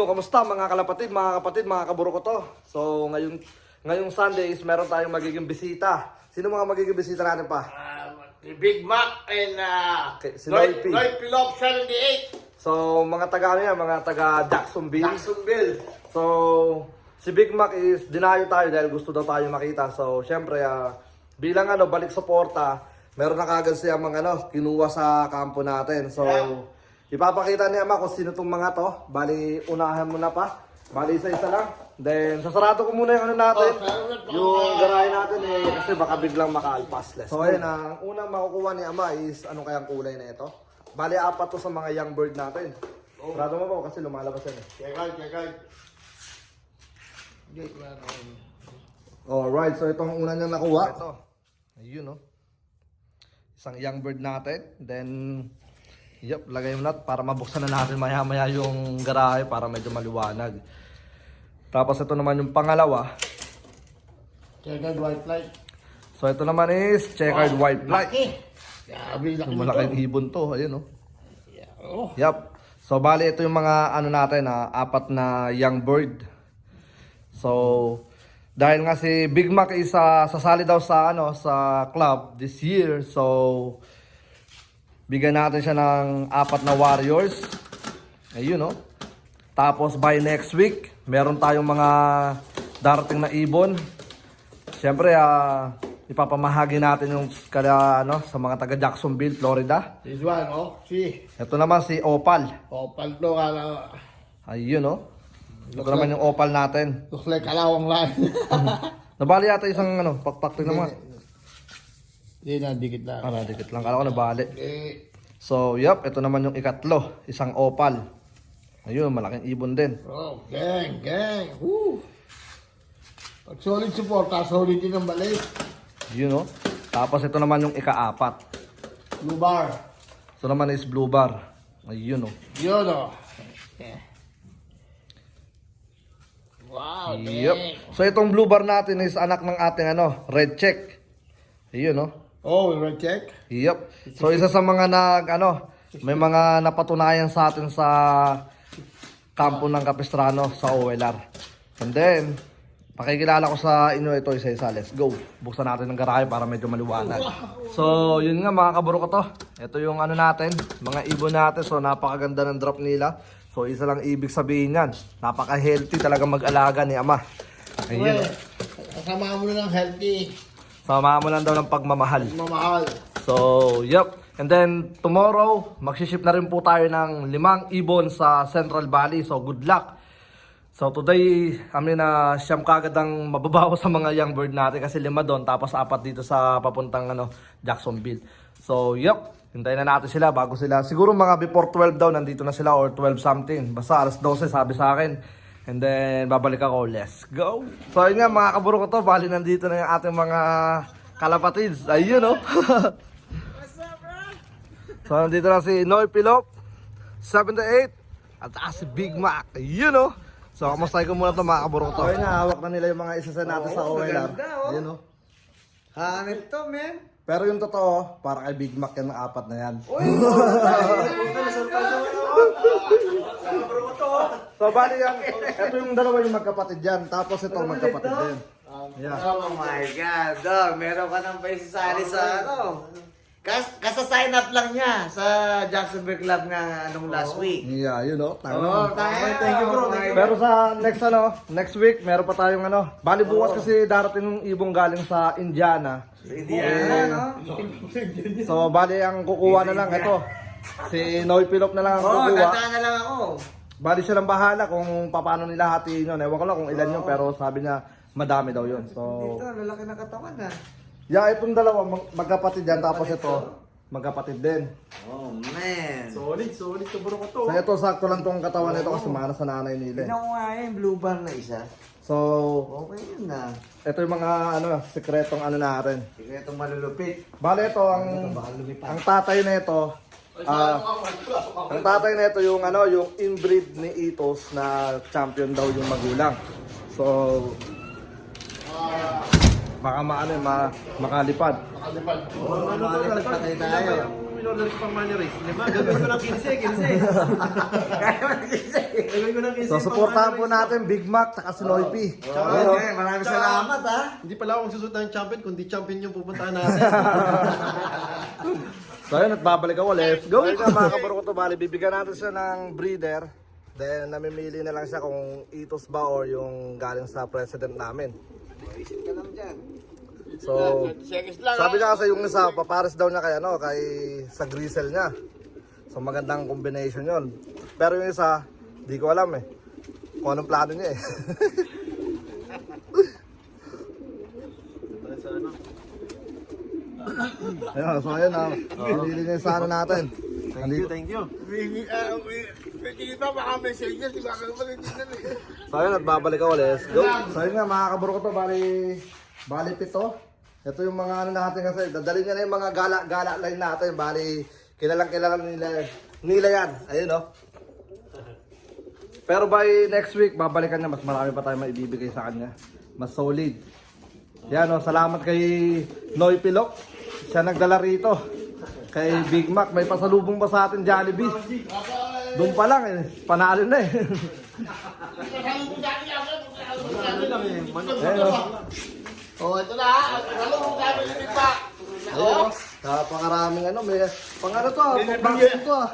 Ayun o, kamusta mga kalapatid, mga kapatid, mga kaburo ko to. So, ngayong Sunday is meron tayong magiging bisita. Sino mga magiging bisita natin pa? Si Big Mac and Si Lloyd P. Lloyd Pilop 78. So, mga taga ano yan, mga taga Jacksonville. Jacksonville. So, si Big Mac is dinayo tayo dahil gusto daw tayo makita. So, syempre, bilang balik suporta, meron na kagad siya mga kinuha sa kampo natin. So, ipapakita niya kung sino tong mga to. Bali, unahan mo na pa. Bali, isa-isa lang. Then, sasarado ko muna yung natin. Yung garahe natin kasi baka biglang makaalpas. So, ayun, ang unang makukuha ni Ama is anong kayang kulay na ito. Bali, 4 to sa mga young bird natin. Sarado mo ba kasi lumalabas yan Check. Alright, so itong una niyang nakuha. Ito. Ayun, isang young bird natin. Then, lagay mo natin para mabuksan na natin maya-maya yung garahe para medyo maliwanag. Tapos ito naman yung pangalawa. Checkered white light. So ito naman is checkered white light. Laki. Yung malaking ibon to, ayun Oh. Yup. So bali ito yung mga natin, 4 na young bird. So dahil nga si Big Mac is sasali daw sa sa club this year. So bigyan natin siya ng 4 na warriors. Ayun Tapos by next week, meron tayong mga darating na ibon. Siyempre, ipapamahagi natin yung sa mga taga Jacksonville, Florida. This one, see. Ito naman si Opal. Opal to, Ayun Ito naman yung Opal natin. looks like kalawang lang. Nabali yata isang pakpak naman. Hindi na, dikit na. Dikit lang. Kala ko nabali. So, ito naman yung ikatlo. Isang Opal. Ayun, malaking ibon din. Oh, gang. Woo. Pag solid support, solid din ang balik. Yun Tapos ito naman yung ika-4. Blue bar. Ito naman is blue bar. Ayun Yun Yeah. Wow, dang. So itong blue bar natin is anak ng ating red check. Ayun Oh, red check? So isa sa mga may mga napatunayan sa atin sa kampo ng Capistrano sa OLR. And then, pakikilala ko sa inyo ito isa-isa. Let's go. Buksan natin ng garahe para medyo maliwanag. So, yun nga mga kaburo ko to. Ito yung natin, mga ibon natin. So, napakaganda ng drop nila. So, isa lang ibig sabihin yan. Napaka-healthy talaga mag-alaga ni Ama. Ayun. Kasama mo na ng healthy. Sama mo lang daw ng pagmamahal. Mamahal. So, And then, tomorrow, magsiship na rin po tayo ng 5 ibon sa Central Valley. So, good luck. So, today, siyam kagad ang mababawa sa mga young bird natin kasi 5 doon, tapos 4 dito sa papuntang Jacksonville. So, hintayin na natin sila bago sila. Siguro mga before 12 daw, nandito na sila or 12 something. Basta alas 12, sabi sa akin. And then, babalik ako. Let's go! So, yun nga, mga kaburo ko to. Bali, nandito na yung ating mga kalapatids. Ayun, So, nandito na si Lloyd Pilop 78 at si Big Mac. Ayun So, kamustahin ko muna ito mga kaburo ko to. Ayun nga, hawak na nila yung mga isa natin sa OLR. Ayun Hanip to, man. Pero yung totoo, para kay Big Mac yan ng 4 na yan. So, bali yan. Ito yung dalawa yung magkapatid yan. Tapos ito magkapatid din. Oh my God, dog, meron ka ng paisasali sa Kasa-sign up lang niya sa Jacksonville Club nga last week. Yeah, Oh, thank you bro. Pero sa next week, meron pa tayong Bali bukas kasi darating yung ibong galing sa Indiana. So, bali ang kukuha na lang ito. Si Noy Pilop na lang ang kukuha. Ganda na lang ako. Bali silang bahala kung paano nila hatiin yun. Ewan ko lang kung ilan yun, pero sabi niya madami daw yun. So, Dito, lalaki na katawan na. itong dalawa magkapatid yan, tapos ito magkapatid din. Oh man. Solid to bro ko to. So ito sakto lang tong katawan nito kasi mana sa nanay nila. Tingnan ko nga blue bar na isa. So, Okay yun na. ito yung mga sekretong natin. Sikretong malulupit. Bale ito ang tatay nito. Ang tatay nito yung yung inbreed ni Itos na champion daw yung magulang. So baka makalipad. Patay tayo. Pinorder ko pang money race. Lima, gagawin ko ng 15. Gagawin ko ng 15. So supportahan po natin Big Mac at si Noypi. Okay, maraming salamat ha. Hindi pala akong susunod ng champion, kundi champion yung pupuntahan natin. So ayun, at babalik ako. Let's go! Ayun nga mga kabaro ko to, bali, bibigyan natin siya ng breeder. Then namimili na lang siya kung itos ba or yung galing sa president namin. Isip ka lang dyan. So, sabi niya kasi yung isa, papares daw niya kay sa grisel niya. So magandang combination yon. Pero yung isa, di ko alam eh. Kung anong plano niya eh. Ayun, so ayun na. Pinili niya yung sana natin. Thank you. Hindi ba baka may senyas, di ba ka naman hindi na So ayun, at babalik ako. Let's go. So ayun nga mga kaburo ko to, bali pito. Ito yung mga ano natin kasi, dadalhin niya na yung mga gala line natin. Bali, kilalang nila yan. Ayun oh. Pero by next week, babalikan niya. Mas marami pa tayo maibibigay sa kanya. Mas solid. Yan oh, salamat kay Noy Pilok. Siya nagdala rito. Kay Big Mac, may pasalubong pa sa atin Jollibee. Doon pa lang eh, panalo na eh. Ayun oh. Oh, ito na. Ano mo sabi ni Pipa? Ayun, napakaraming ano, may pang ano to, pang vaccine to ah.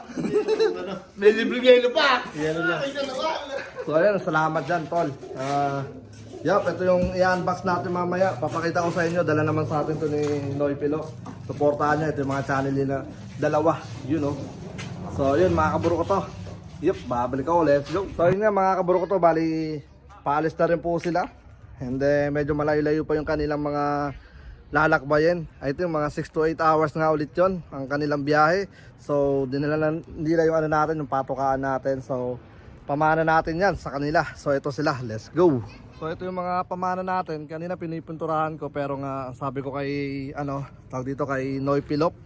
May libreng yelo pa. Yan na. So ayun, salamat dyan tol. Yup, ito yung i-unbox natin mamaya. Papakita ko sa inyo, dala naman sa atin to ni Noy Pilo. Supportahan niya, ito yung mga channel nila. Dalawa, yun oh. So yun, mga kaburo ko to. Yup, babalik ako, let's go. So yun nga mga kaburo ko to, bali paalis na rin po sila. And then medyo malayo-layo pa yung kanilang mga lalakbayin. I think mga 6 to 8 hours nga ulit yon ang kanilang biyahe. So dinala nila yung ano natin, yung patukaan natin. So pamana natin yan sa kanila. So ito sila, let's go. So ito yung mga pamana natin. Kanina pinipinturahan ko pero nga sabi ko kay tawag dito kay Noy Pilop,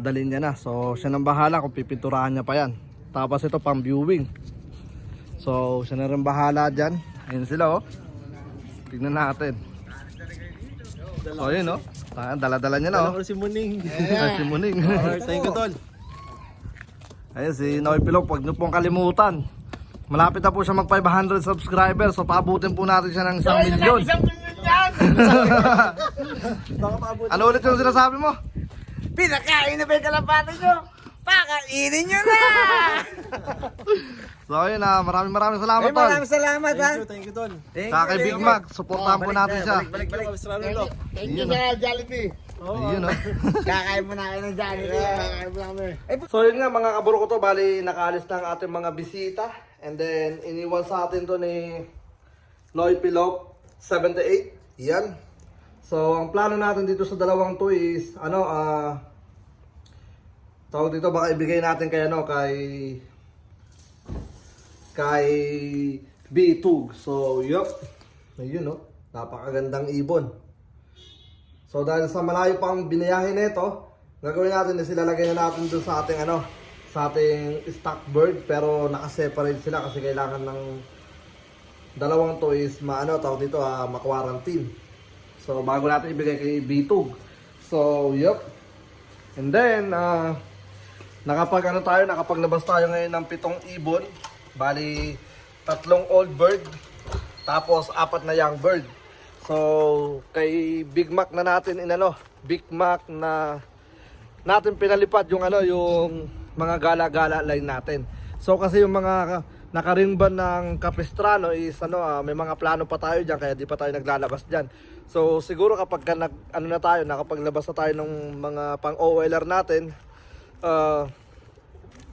dalhin niya na. So siya nang bahala kung pipinturahan niya pa yan. Tapos ito pang viewing. So siya na rin bahala dyan. Ayun sila oh. Tignan natin. So yun no. Dala-dala niya na oh. Si Muning. Si Muning. Alright, thank you tol. Ayun si Noy Pilok, huwag niyo pong kalimutan. Malapit na po siya mag 500 subscribers. So paabutin po natin siya ng 1 milyon. Ano ulit yung sinasabi mo? Pinakain na ba yung kalapate nyo? Pakainin nyo na! So ayun na, maraming salamat tol. Maraming salamat ha. Thank you tol. Saka kay Big Mac, supportahan po natin siya. Balik. Thank you sa Jollibee. Ayun oh. Kakain mo na kayo ng Jollibee. Kakain mo namin. So yun nga mga kaburo ko to, bali nakaalis na ang ating mga bisita. And then iniwan sa atin to ni Noy Pilop 78. Yan. So ang plano natin dito sa dalawang to is tawag dito, baka ibigay natin kay B2. So yup. Ayun no. Napakagandang ibon. So dahil sa malayo pang binayahin nito, gagawin natin na silalagay na natin doon sa ating sa ating stock bird, pero naka-separate sila kasi kailangan ng dalawang to is tawag dito ma-quarantine. So bago natin ibigay kay B2. So yup. And then nakapaglabas tayo ngayon ng 7 ibon. Bali 3 old bird tapos 4 na young bird. So kay Big Mac na natin Big Mac na natin pinalipad yung mga gala-gala line natin. So kasi yung mga nakaringban ng Capistrano is may mga plano pa tayo diyan kaya di pa tayo naglalabas diyan. So siguro kapag nakapaglabas na tayo ng mga pang OLR natin,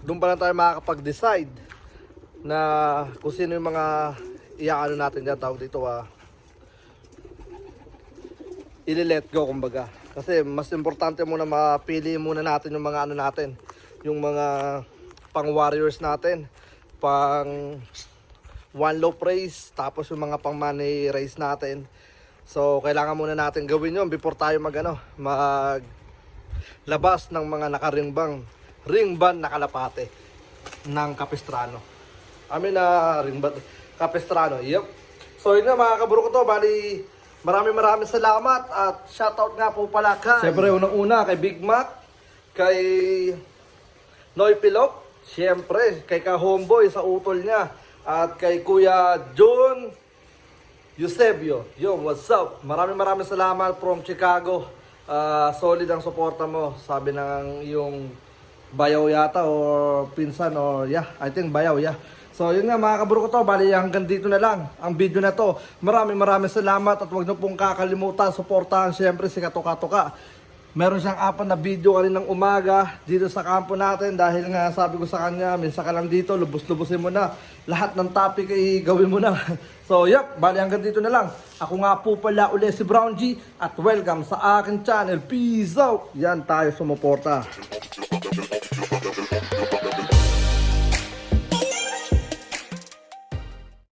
doon pa lang tayo makakapag-decide na kung sino yung mga natin diyan, tawag dito ili-let go kumbaga. Kasi mas importante muna mapili muna natin yung mga natin, yung mga pang warriors natin, pang one low race, tapos yung mga pang money race natin. So kailangan muna natin gawin yun before tayo maglabas ng mga ringban na kalapate ng Capistrano. Ringban Capistrano. Yep. So yun nga mga kaburo ko to, bali maraming salamat at shoutout nga po pala kay siyempre unang-una kay Big Mac, kay Noy Pilop, siyempre kay Ka-Homeboy sa utol niya at kay Kuya John Eusebio. Yo, what's up? Maraming salamat from Chicago. Solid ang suporta mo. Sabi ng yung bayaw yata or pinsan or yeah, I think bayaw, yeah. So yun nga mga kaburo ko to, bali hanggang dito na lang ang video na to. Maraming salamat at huwag niyo pong kakalimutan suportahan siyempre si Katoka. Meron siyang apat na video kaninang umaga dito sa kampo natin dahil nga sabi ko sa kanya, minsan ka lang dito, lubos-lubosin mo na. Lahat ng topic ay gawin mo na. So yep, bali hanggang dito na lang. Ako nga po pala uli si Brown G at welcome sa akin channel. Peace out! Yan tayo sumuporta.